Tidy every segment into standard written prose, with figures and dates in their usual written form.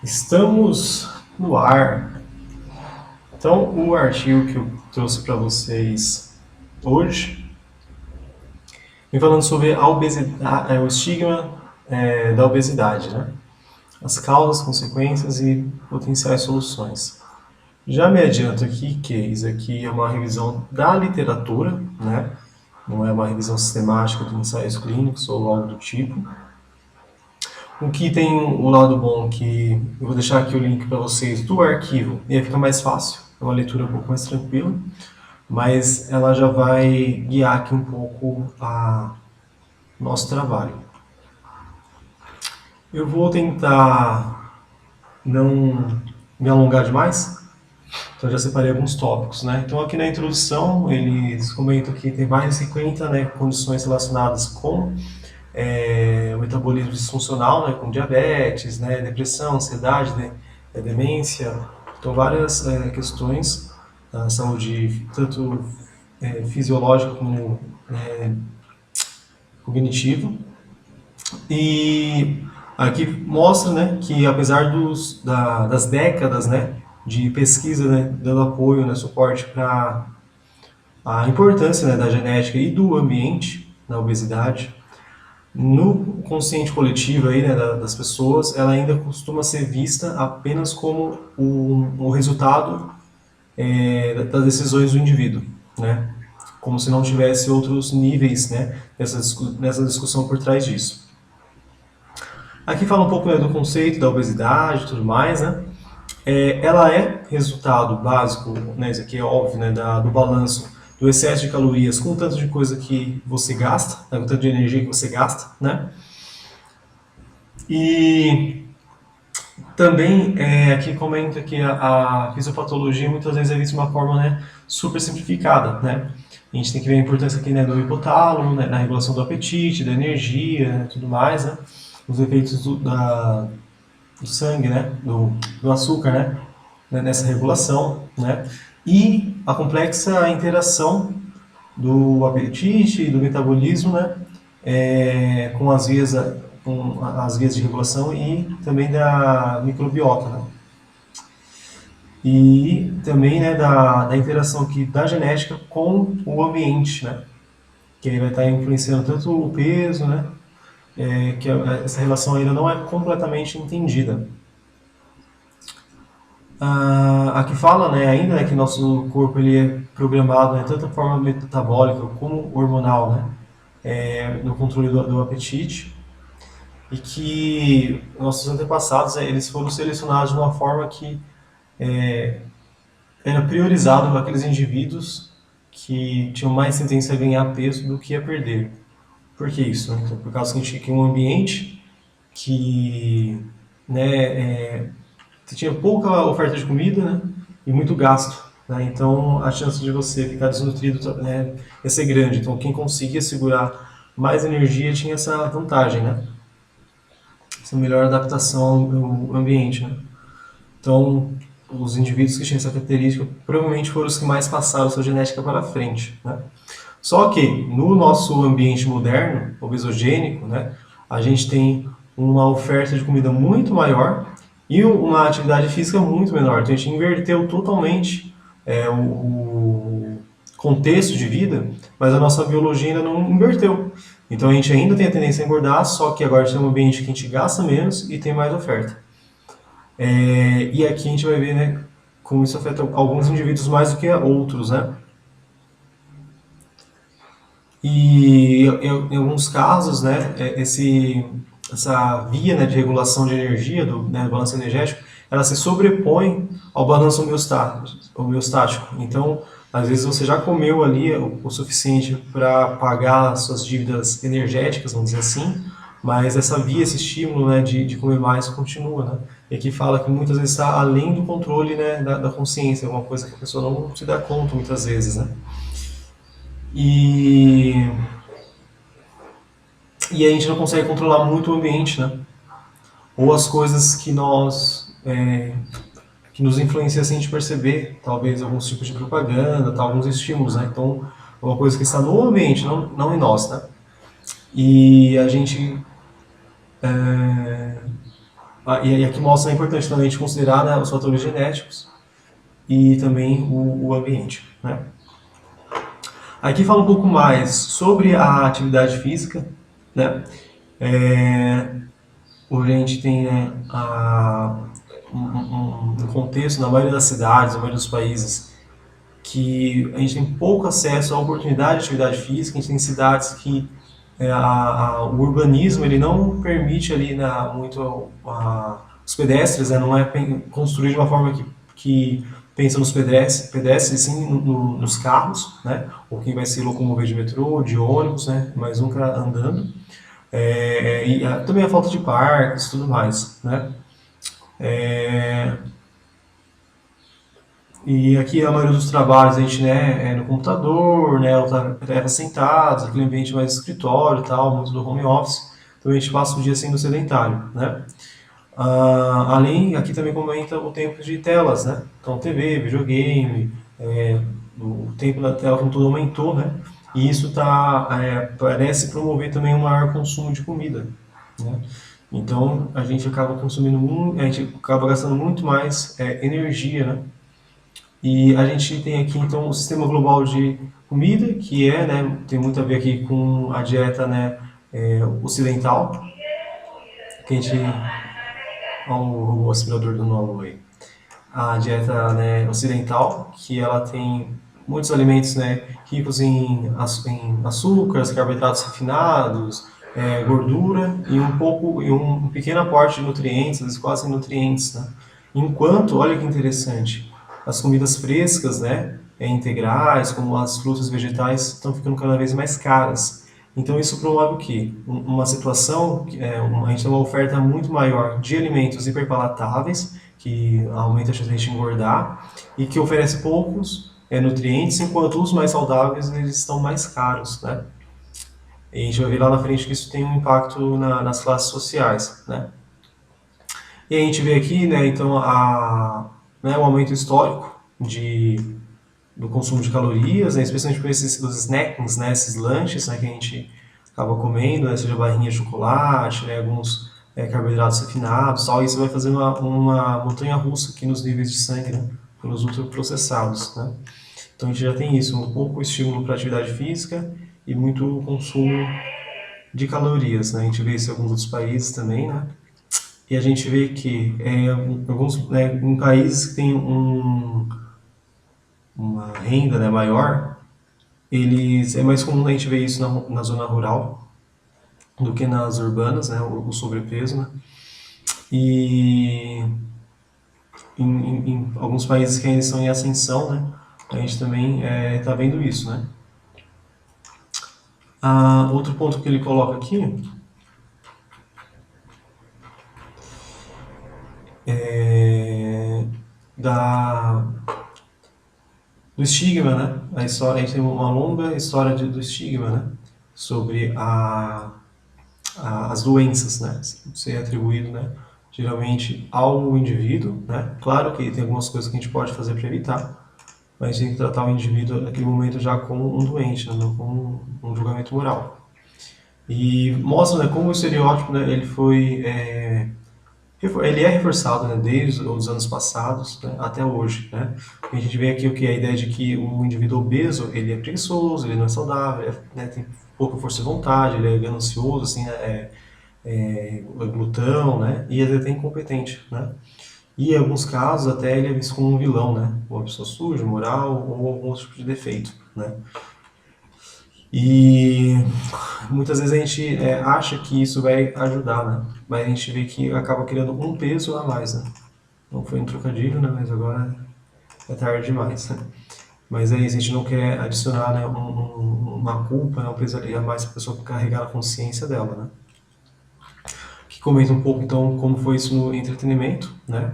Estamos no ar. Então, o artigo que eu trouxe para vocês hoje vem falando sobre a obesidade, o estigma da obesidade, né? As causas, consequências e potenciais soluções. Já me adianto aqui que isso aqui é uma revisão da literatura, né? Não é uma revisão sistemática de ensaios clínicos ou algo do tipo. O que tem o lado bom que eu vou deixar aqui o link para vocês do arquivo e aí fica mais fácil, é uma leitura um pouco mais tranquila, mas ela já vai guiar aqui um pouco a nosso trabalho. Eu vou tentar não me alongar demais, então já separei alguns tópicos, né? Então aqui na introdução eles comentam que tem mais de 50, né, condições relacionadas com o metabolismo disfuncional, né, com diabetes, né, depressão, ansiedade, né, demência. Então, várias questões da saúde, tanto fisiológica como cognitiva. E aqui mostra, né, que apesar das décadas, né, de pesquisa, né, dando apoio, né, suporte para a importância, né, da genética e do ambiente na obesidade, no consciente coletivo aí, né, das pessoas, ela ainda costuma ser vista apenas como o resultado das decisões do indivíduo, né? Como se não tivesse outros níveis, né, nessa discussão por trás disso. Aqui fala um pouco, né, do conceito da obesidade e tudo mais, né? Ela é resultado básico, né, isso aqui é óbvio, né, do balanço do excesso de calorias com o tanto de coisa que você gasta, né, com o tanto de energia que você gasta, né? E também aqui comenta que a fisiopatologia muitas vezes é vista de uma forma, né, super simplificada, né? A gente tem que ver a importância aqui, né, do hipotálamo, né, na regulação do apetite, da energia, né, tudo mais, né? Os efeitos do sangue, né, do açúcar, né, nessa regulação, né? E a complexa interação do apetite e do metabolismo, né, com as vias de regulação e também da microbiota, né? E também, né, da interação aqui da genética com o ambiente, né? Que aí vai estar influenciando tanto o peso, né? Que essa relação ainda não é completamente entendida. Aqui fala, né, ainda, né, que nosso corpo ele é programado, né, tanto a forma metabólica como hormonal, né, no controle do apetite, e que nossos antepassados eles foram selecionados de uma forma que era priorizado aqueles indivíduos que tinham mais tendência a ganhar peso do que a perder. Por que isso? Né? Então, por causa que a gente tinha um ambiente que, né, tinha pouca oferta de comida, né, e muito gasto. Né? Então a chance de você ficar desnutrido, né, ia ser grande. Então quem conseguia segurar mais energia tinha essa vantagem, né? Essa melhor adaptação ao ambiente. Né? Então os indivíduos que tinham essa característica provavelmente foram os que mais passaram sua genética para frente. Né? Só que no nosso ambiente moderno, obesogênico, né, a gente tem uma oferta de comida muito maior e uma atividade física muito menor. Então a gente inverteu totalmente o contexto de vida, mas a nossa biologia ainda não inverteu. Então a gente ainda tem a tendência a engordar, só que agora a gente tem um ambiente que a gente gasta menos e tem mais oferta. E aqui a gente vai ver, né, como isso afeta alguns indivíduos mais do que outros, né? E em alguns casos, né, essa via, né, de regulação de energia, né, do balanço energético, ela se sobrepõe ao balanço homeostático. Então, às vezes você já comeu ali o suficiente para pagar suas dívidas energéticas, vamos dizer assim, mas essa via, esse estímulo, né, de comer mais continua. Né? E aqui fala que muitas vezes está além do controle, né, da consciência, é uma coisa que a pessoa não se dá conta muitas vezes. Né? E e a gente não consegue controlar muito o ambiente, né? Ou as coisas que nos influenciam sem a gente perceber, talvez alguns tipos de propaganda, alguns estímulos, né? Então, é uma coisa que está no ambiente, não em nós, né? E a gente E aqui mostra a importante também de considerar, né, os fatores genéticos e também o ambiente, né? Aqui fala um pouco mais sobre a atividade física, né? É, hoje a gente tem, né, um contexto na maioria das cidades, na maioria dos países, que a gente tem pouco acesso à oportunidade de atividade física. A gente tem cidades que o urbanismo ele não permite ali, né, muito os pedestres, né, não é construído de uma forma que pensa nos pedestres sim nos carros, né, ou quem vai se locomover de metrô, de ônibus, né, mas nunca andando. Também a falta de parques e tudo mais, né. É, e aqui a maioria dos trabalhos a gente, né, é no computador, né, ou tarefa sentados, aquele ambiente mais escritório e tal, muito do home office. Então a gente passa o dia sendo sedentário, né. Além, aqui também comenta o tempo de telas, né. Então TV, videogame, o tempo da tela como todo aumentou, né. E isso parece promover também um maior consumo de comida, né. Então a gente acaba consumindo muito, a gente acaba gastando muito mais energia, né. E a gente tem aqui então o sistema global de comida, que né, tem muito a ver aqui com a dieta, né, ocidental, que a gente, ó, o aspirador do novo aí. A dieta, né, ocidental, que ela tem muitos alimentos, né, ricos em açúcares, carboidratos refinados, gordura e um pequeno aporte de nutrientes, às vezes quase sem nutrientes, né? Enquanto, olha que interessante, as comidas frescas, né, integrais, como as frutas e vegetais, estão ficando cada vez mais caras. Então isso promove o quê? Uma situação, a gente tem uma oferta muito maior de alimentos hiperpalatáveis, que aumenta a chance de a gente engordar, e que oferece poucos nutrientes, enquanto os mais saudáveis eles estão mais caros, né? E a gente vai ver lá na frente que isso tem um impacto nas classes sociais, né? E a gente vê aqui, né, então, né, o aumento histórico do consumo de calorias, né, especialmente por os snackings, né, esses lanches, né, que a gente acaba comendo, né, seja barrinha de chocolate, né, alguns carboidratos refinados, tal, e isso vai fazendo uma montanha russa aqui nos níveis de sangue, né, pelos ultraprocessados, né. Então a gente já tem isso, um pouco estímulo para atividade física e muito consumo de calorias, né. A gente vê isso em alguns outros países também, né. E a gente vê que em países que têm uma renda, né, maior, é mais comum a gente ver isso na zona rural do que nas urbanas, né, o sobrepeso, né? E em alguns países que ainda estão em ascensão, né, a gente também está vendo isso, né? Outro ponto que ele coloca aqui do estigma, né? A gente tem uma longa história do estigma, né? Sobre as doenças, né? Ser atribuído, né? Geralmente ao indivíduo, né? Claro que tem algumas coisas que a gente pode fazer para evitar, mas a gente tem que tratar o indivíduo naquele momento já como um doente, né? Não como um julgamento moral. E mostra, né, como o estereótipo, né, ele é reforçado, né, desde os anos passados, né, até hoje, né? A gente vê aqui a ideia de que o indivíduo obeso ele é preguiçoso, ele não é saudável, né, tem pouca força de vontade, ele é ganancioso, assim, é glutão, né, e ele é até incompetente, né? E em alguns casos até ele é visto como um vilão, né, uma pessoa suja, moral ou algum outro tipo de defeito, né? E muitas vezes a gente acha que isso vai ajudar, né? Mas a gente vê que acaba criando um peso a mais, né? Não foi um trocadilho, né? Mas agora é tarde demais, né? Mas é isso, a gente não quer adicionar, né, uma culpa, né, um peso ali a mais para a pessoa carregar na consciência dela, né? Que comenta um pouco, então, como foi isso no entretenimento, né?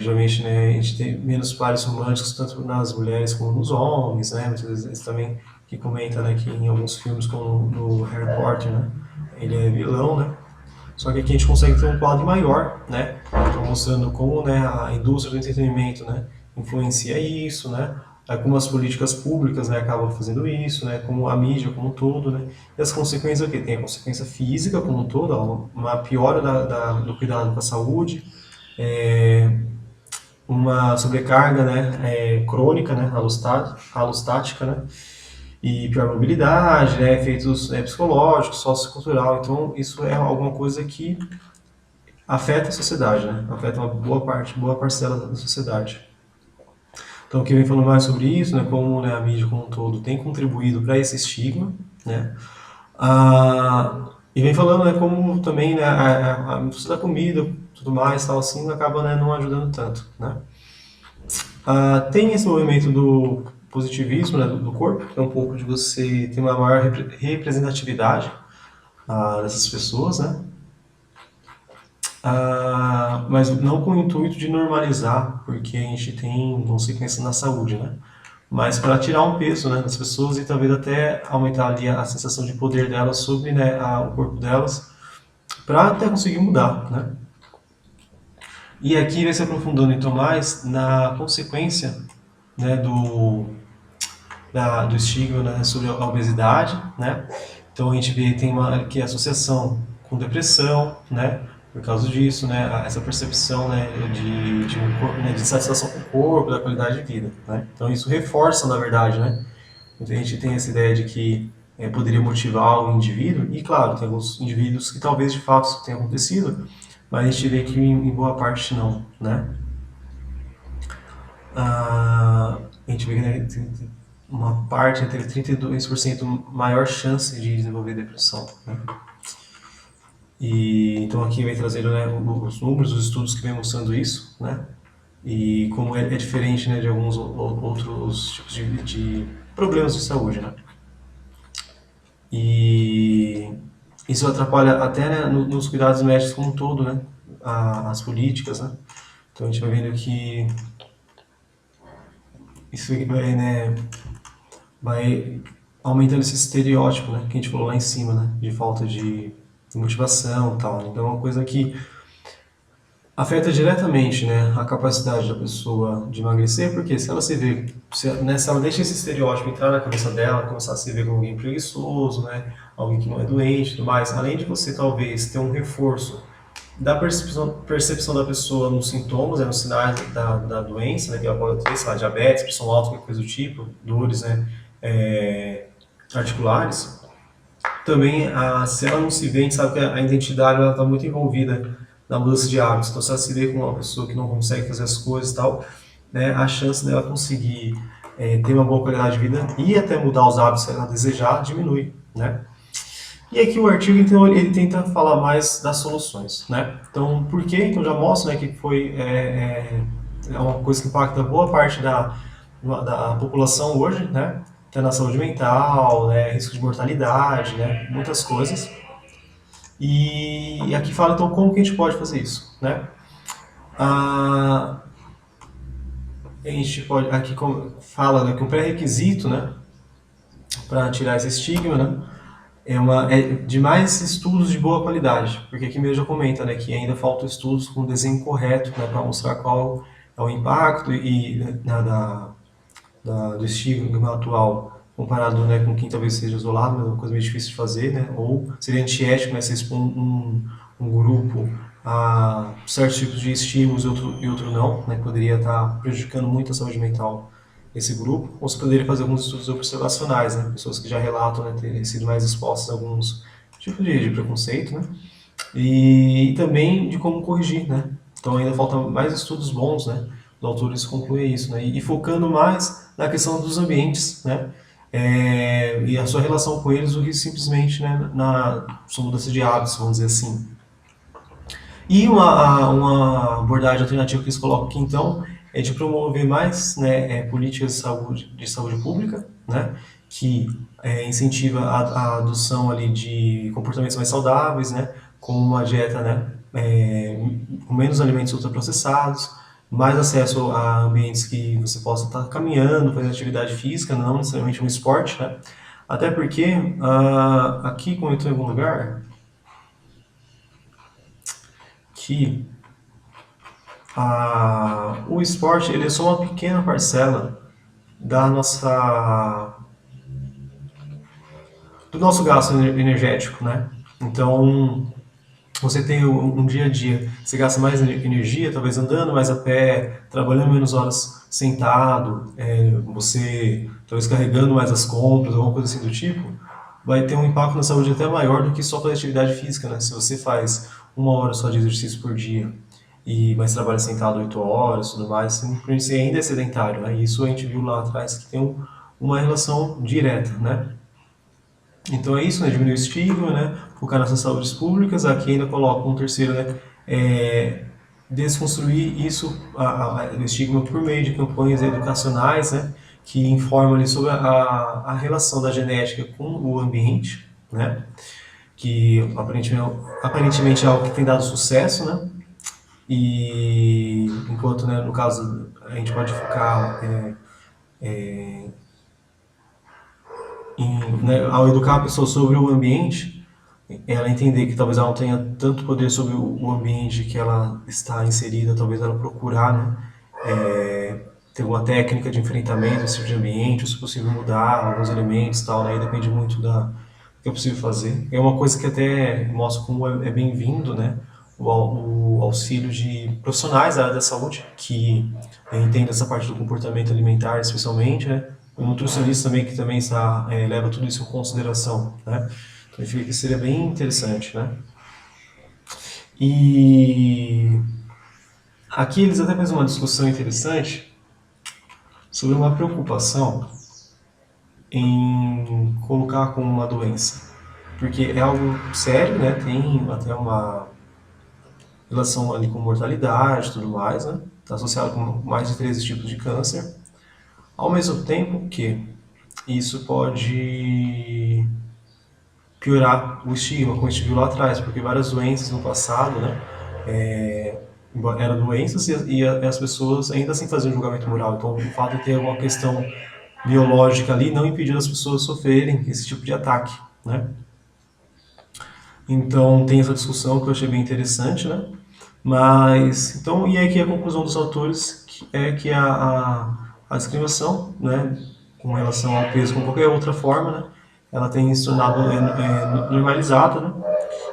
Geralmente, né, a gente tem menos pares românticos tanto nas mulheres como nos homens, né? Muitas vezes também que comenta, né, que em alguns filmes como no Harry Potter, né, ele é vilão, né? Só que aqui a gente consegue ter um quadro maior, né? Então, mostrando como, né, a indústria do entretenimento, né, influencia isso, né? como as políticas públicas, né, acabam fazendo isso, né, como a mídia como um todo, né, e as consequências o quê? Tem a consequência física como um todo, ó, uma piora do cuidado com a saúde, é, uma sobrecarga, né, crônica, né, alostática, né, e pior mobilidade, né, efeitos psicológicos, sociocultural. Então, isso é alguma coisa que afeta a sociedade, né, afeta uma boa parcela da sociedade. Então, aqui vem falando mais sobre isso, né, como, né, a mídia como um todo tem contribuído para esse estigma, né, e vem falando, né, como também, né, a indústria da comida, tudo mais, tal assim, acaba, né, não ajudando tanto, né. Tem esse movimento do positivismo, né, do corpo, que é um pouco de você ter uma maior representatividade dessas pessoas, né? Mas não com o intuito de normalizar, porque a gente tem consequências na saúde, né? Mas para tirar um peso, né, das pessoas e talvez até aumentar ali a sensação de poder delas sobre, né, o corpo delas, para até conseguir mudar, né? E aqui vai se aprofundando então mais na consequência, né, do estigma, né, sobre a obesidade, né? Então a gente vê tem uma que é associação com depressão, né? Por causa disso, né? Essa percepção, né, de um corpo, né, de satisfação com o corpo, da qualidade de vida, né? Então isso reforça, na verdade, né? Então a gente tem essa ideia de que poderia motivar o indivíduo, e claro, tem alguns indivíduos que talvez de fato isso tenha acontecido, mas a gente vê que em boa parte não, né? A gente vê que, né, tem uma parte teve 32% maior chance de desenvolver depressão, né? E então aqui vem trazendo, né, os números, os estudos que vem mostrando isso, né? E como é diferente, né, de alguns outros tipos de problemas de saúde, né? E isso atrapalha até, né, nos cuidados médicos como um todo, né? As políticas, né? Então a gente vai vendo que isso vai, né, vai aumentando esse estereótipo, né, que a gente falou lá em cima, né, de falta de motivação e tal. Então é uma coisa que afeta diretamente, né, a capacidade da pessoa de emagrecer, porque se ela se vê, se ela deixa esse estereótipo entrar na cabeça dela, começar a se ver como alguém preguiçoso, né, alguém que não é doente e tudo mais, além de você talvez ter um reforço da percepção da pessoa nos sintomas, nos sinais da doença, né, que ela pode ter, sei lá, diabetes, pressão alta, qualquer coisa do tipo, dores, né, articulares. Também, se ela não se vê, a gente sabe que a identidade está muito envolvida na mudança de hábitos. Então, se ela se vê como uma pessoa que não consegue fazer as coisas e tal, né, a chance dela conseguir ter uma boa qualidade de vida e até mudar os hábitos que ela desejar diminui, né? E aqui o artigo, então, ele tenta falar mais das soluções, né? Então, por quê? Então, já mostra, né, que é uma coisa que impacta boa parte da população hoje, né? Até na saúde mental, né? Risco de mortalidade, né? Muitas coisas. E aqui fala, então, como que a gente pode fazer isso, né? A gente pode, aqui fala, né, que um pré-requisito, né, para tirar esse estigma, né, é de mais estudos de boa qualidade, porque aqui mesmo já comenta, né, que ainda faltam estudos com desenho correto, né, para mostrar qual é o impacto né, do estigma atual comparado, né, com quem talvez seja isolado, mas é uma coisa meio difícil de fazer, né, ou seria antiético, né, você expor um grupo a certos tipos de estímulos e outro não, né, que poderia estar prejudicando muito a saúde mental esse grupo, ou você poderia fazer alguns estudos observacionais, né, pessoas que já relatam, né, terem sido mais expostas a alguns tipos de preconceito, né, e também de como corrigir, né. Então ainda faltam mais estudos bons, né, os autores concluem isso, né, e focando mais na questão dos ambientes, né, e a sua relação com eles do que simplesmente, né, na sua mudança de hábitos, vamos dizer assim. E uma abordagem alternativa que eles colocam aqui, então, é de promover mais, né, políticas de saúde pública, né, que incentiva a adoção ali de comportamentos mais saudáveis, né, como uma dieta, né, com menos alimentos ultraprocessados, mais acesso a ambientes que você possa estar caminhando, fazendo atividade física, não necessariamente um esporte, né, até porque aqui, como eu estou em algum lugar, que o esporte ele é só uma pequena parcela da nossa, do nosso gasto energético, né? Então, você tem um dia a dia, você gasta mais energia, talvez andando mais a pé, trabalhando menos horas sentado, você talvez carregando mais as compras, alguma coisa assim do tipo, vai ter um impacto na saúde até maior do que só fazer atividade física, né? Se você faz 1 hora só de exercício por dia e mais trabalha sentado 8 horas, tudo mais, você ainda é sedentário, né? E isso a gente viu lá atrás que tem uma relação direta, né? Então é isso, né? Diminuir o estigma, né? Focar nessas saúdes públicas. Aqui ainda coloca um terceiro, né? Desconstruir isso, o estigma por meio de campanhas educacionais, né? Que informam ali sobre a relação da genética com o ambiente, né? Que aparentemente é algo que tem dado sucesso, né? E enquanto, né, no caso, a gente pode focar né, ao educar a pessoa sobre o ambiente, ela entender que talvez ela não tenha tanto poder sobre o ambiente que ela está inserida, talvez ela procurar, né, ter uma técnica de enfrentamento desse tipo de ambiente, ou se possível mudar alguns elementos e tal, né, aí depende muito do que é possível fazer. É uma coisa que até mostra como é bem-vindo, né, o auxílio de profissionais da área da saúde que entendem essa parte do comportamento alimentar, especialmente, né, o nutricionista também que também leva tudo isso em consideração, né. Então, eu acho que seria bem interessante, né. E aqui eles até fazem uma discussão interessante sobre uma preocupação em colocar como uma doença, porque é algo sério, né? Tem até uma relação ali com mortalidade e tudo mais, né? Está associado com mais de 13 tipos de câncer. Ao mesmo tempo que isso pode piorar o estigma, como a gente viu lá atrás, porque várias doenças no passado, né? Eram doenças e as pessoas ainda assim faziam julgamento moral. Então, o fato de ter uma questão biológica ali não impediu as pessoas sofrerem esse tipo de ataque, né? Então tem essa discussão que eu achei bem interessante, né? Mas então e aqui a conclusão dos autores é que a discriminação, né, com relação ao peso, com qualquer outra forma, né, ela tem se tornado normalizada, né?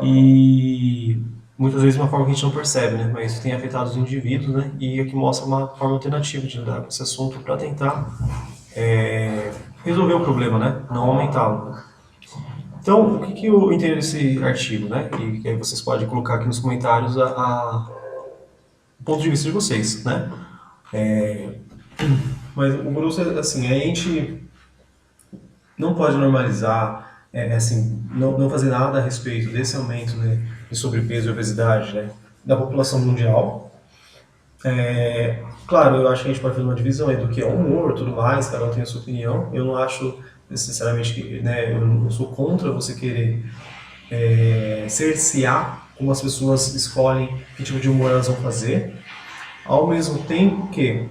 E muitas vezes de uma forma que a gente não percebe, né? Mas isso tem afetado os indivíduos, né? E aqui mostra uma forma alternativa de lidar com esse assunto para tentar resolver o problema, né? Não aumentá-lo. Né? Então, o que eu entendo desse artigo, né? E aí vocês podem colocar aqui nos comentários o ponto de vista de vocês, né? Mas o grosso é assim, a gente não pode normalizar, assim, não fazer nada a respeito desse aumento, né, de sobrepeso e obesidade, né, da população mundial. Claro, eu acho que a gente pode fazer uma divisão aí do que é humor, tudo mais, cada um tem a sua opinião. Eu não acho necessariamente que, né, eu não sou contra você querer cercear como as pessoas escolhem que tipo de humor elas vão fazer, ao mesmo tempo que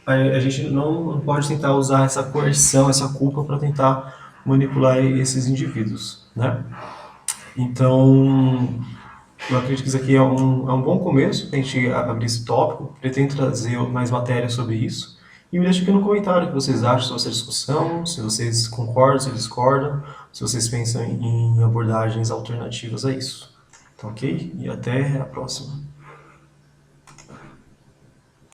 a gente não pode tentar usar essa coerção, essa culpa para tentar manipular esses indivíduos, né? Então, eu acredito que isso aqui é um bom começo para a gente abrir esse tópico. Pretendo trazer mais matéria sobre isso. E me deixa aqui no comentário o que vocês acham sobre essa discussão, se vocês concordam, se discordam, se vocês pensam em abordagens alternativas a isso. Tá ok? E até a próxima.